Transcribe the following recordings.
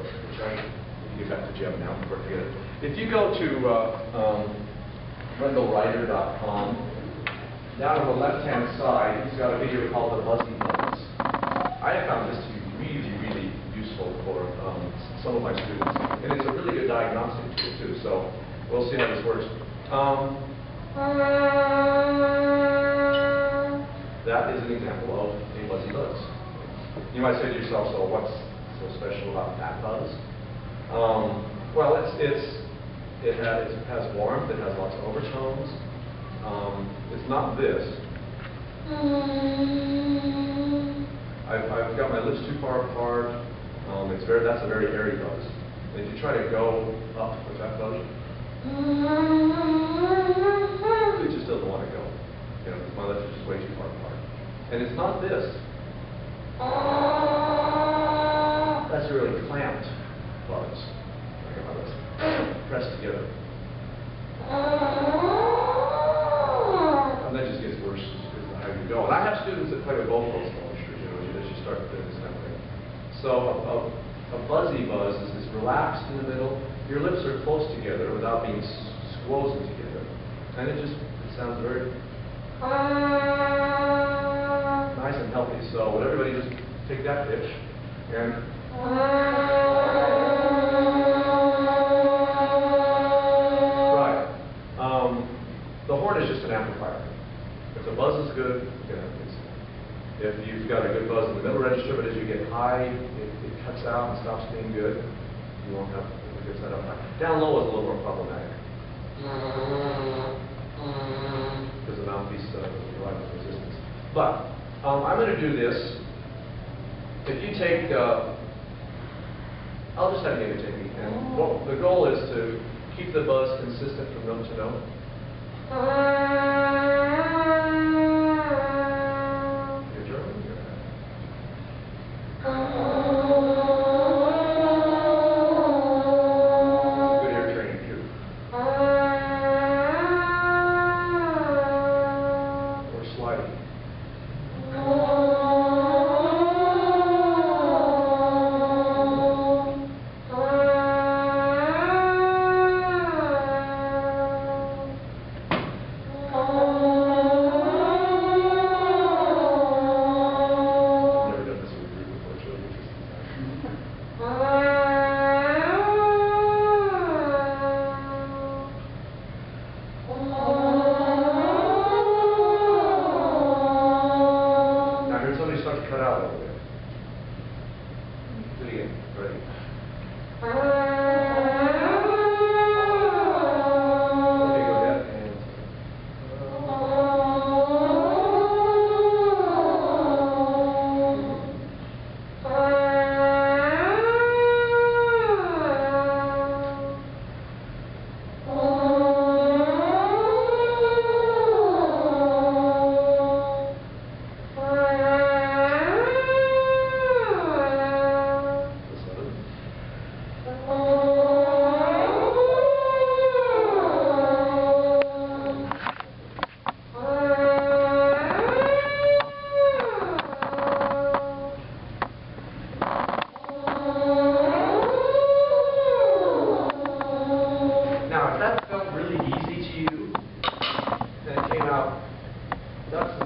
which I can get back to Jim now before I forget it. If you go to wendellwriter.com, down on the left-hand side, he's got a video called The Buzzy Buzz. I have found this to be really, really useful for some of my students. And it's a really good diagnostic tool, too. So we'll see how this works. That is an example of a buzzy buzz. You might say to yourself, so what's so special about that buzz? Well, it has warmth, it has lots of overtones. It's not this. I've got my lips too far apart. That's a very airy buzz. And if you try to go up with that buzz, it just doesn't want to go. You know, my lips are just way too far apart. And it's not this. That's a really clamped buzz. I got my lips pressed together. And that just gets worse as the higher you go. And I have students that play with both those postures, you know, as you start doing this kind of thing. So a buzzy buzz is relaxed in the middle. Your lips are close together without being squozen together. And it sounds very nice and healthy. So would everybody just take that pitch and right. The horn is just an amplifier. If the buzz is good, you know, if you've got a good buzz in the middle register, but as you get high, it cuts out and stops being good. You won't have a good setup. Down low is a little more problematic. Because the mouthpiece provides resistance. But I'm going to do this. If you take, I'll just have you imitate me. And the goal is to keep the buzz consistent from note to note. You're German? Good ear training for you. Or sliding. Cut out a little bit. Do it again. Ready? Okay, go ahead and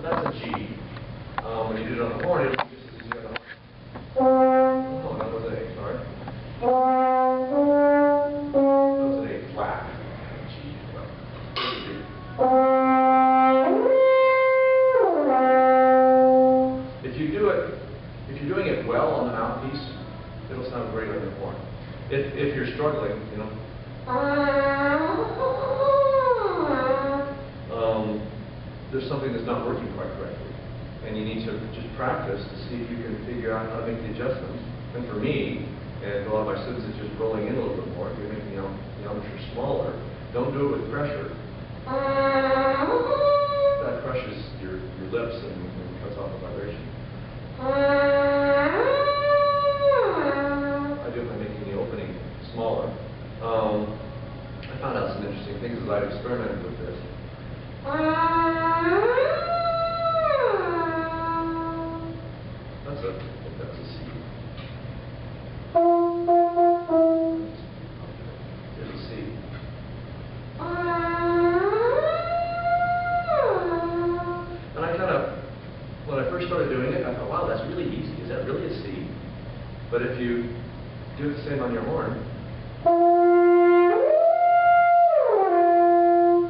that's a G. When you do it on the horn, it'll be just as easy on the horn. Oh, that was an A, sorry. That was an A flat. G. If you're doing it well on the mouthpiece, it'll sound great on your horn. If you're struggling, you know. There's something that's not working quite correctly. And you need to just practice to see if you can figure out how to make the adjustments. And for me, and a lot of my students, it's just rolling in a little bit more. You're making the embouchure smaller. Don't do it with pressure. That crushes your lips and cuts off the vibration. I do it by making the opening smaller. I found out some interesting things as I've experimented with this. That's a C. you do the same on your horn,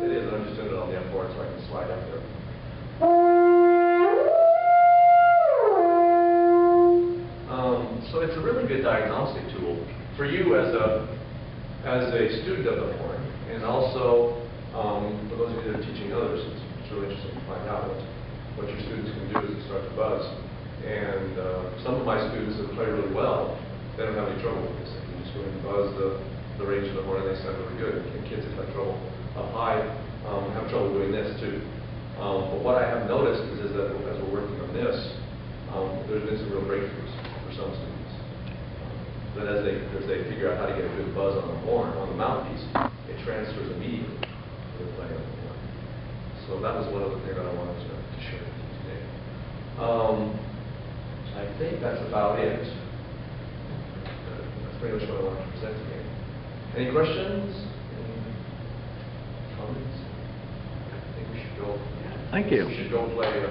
it is. I'm just doing it on the F4 so I can slide up there. So it's a really good diagnostic tool for you as a student of the horn, and also for those of you that are teaching others. It's really interesting to find out what your students can do as they start to buzz. And some of my students that play really well, they don't have any trouble with this. They can just go and buzz the range of the horn, and they sound really good. And kids that have trouble up high have trouble doing this too. But what I have noticed is that as we're working on this, there's been some real breakthroughs for some students. That as they figure out how to get a good buzz on the horn, on the mouthpiece, it transfers immediately to the playing on the horn. So that was one of the things that I wanted to share with you today. I think that's about it. That's pretty much what I wanted to present today. Any questions? Any comments? I think we should go. Thank you. We should go play.